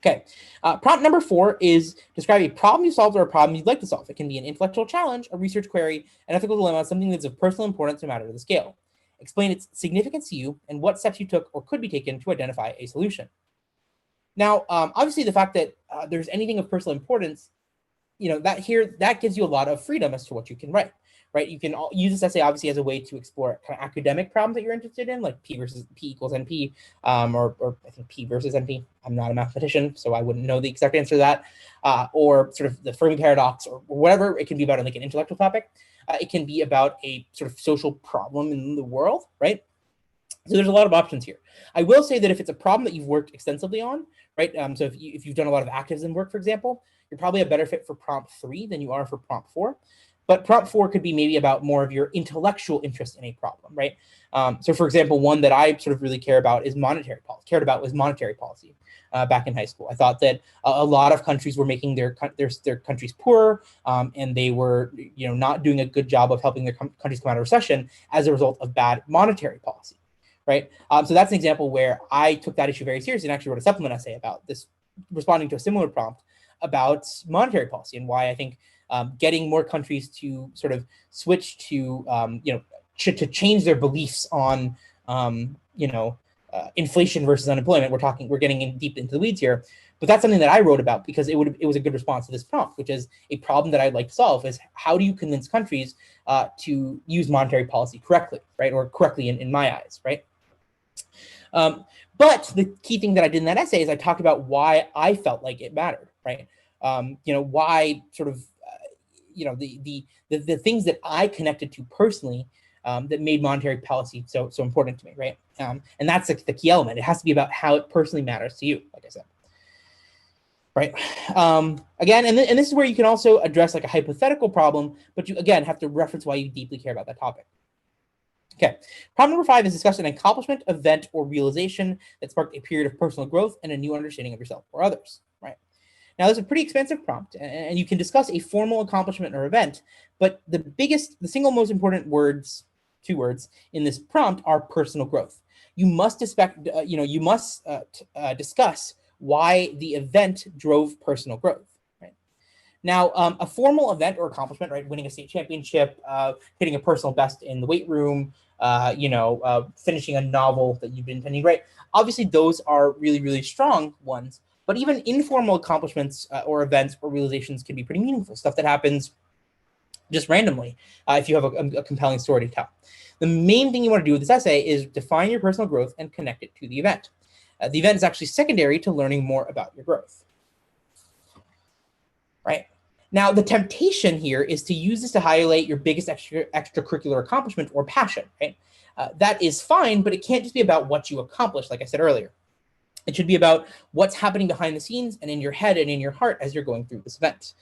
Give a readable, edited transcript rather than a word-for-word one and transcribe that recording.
Okay, prompt number 4 is describe a problem you solved or a problem you'd like to solve. It can be an intellectual challenge, a research query, an ethical dilemma, something that's of personal importance no matter the scale. Explain its significance to you and what steps you took or could be taken to identify a solution. Now, obviously, the fact that there's anything of personal importance, that gives you a lot of freedom as to what you can write. Right, you can use this essay obviously as a way to explore kind of academic problems that you're interested in, like P equals NP, or I think P versus NP. I'm not a mathematician, so I wouldn't know the exact answer to that. Or sort of the Fermi paradox, or whatever. It can be about like an intellectual topic. It can be about a sort of social problem in the world, right? So there's a lot of options here. I will say that if it's a problem that you've worked extensively on, right? So if you've done a lot of activism work, for example, you're probably a better fit for prompt 3 than you are for prompt 4. But prompt 4 could be maybe about more of your intellectual interest in a problem, right? So for example, one that I sort of really cared about was monetary policy back in high school. I thought that a lot of countries were making their countries poorer, and they were not doing a good job of helping their countries come out of recession as a result of bad monetary policy, right? So that's an example where I took that issue very seriously and actually wrote a supplement essay about this, responding to a similar prompt about monetary policy and why I think getting more countries to sort of switch to, to change their beliefs on, inflation versus unemployment. We're getting in deep into the weeds here, but that's something that I wrote about because it was a good response to this prompt, which is a problem that I'd like to solve is how do you convince countries to use monetary policy correctly, right? Or correctly in my eyes, right? But the key thing that I did in that essay is I talked about why I felt like it mattered, right? Why sort of, the things that I connected to personally that made monetary policy so important to me, right? And that's the key element. It has to be about how it personally matters to you, like I said, right? Again, and this is where you can also address like a hypothetical problem, but you again have to reference why you deeply care about that topic. Okay, problem number 5 is discuss an accomplishment, event, or realization that sparked a period of personal growth and a new understanding of yourself or others, right? Now, there's a pretty expensive prompt, and you can discuss a formal accomplishment or event, but the single most important two words in this prompt are personal growth. You must discuss why the event drove personal growth. Right? Now, a formal event or accomplishment, right, winning a state championship, hitting a personal best in the weight room, finishing a novel that you've been intending to write. Obviously, those are really, really strong ones. But even informal accomplishments or events or realizations can be pretty meaningful, stuff that happens just randomly if you have a compelling story to tell. The main thing you want to do with this essay is define your personal growth and connect it to the event. The event is actually secondary to learning more about your growth. Right? Now, the temptation here is to use this to highlight your biggest extracurricular accomplishment or passion. Right? That is fine, but it can't just be about what you accomplished, like I said earlier. It should be about what's happening behind the scenes and in your head and in your heart as you're going through this event.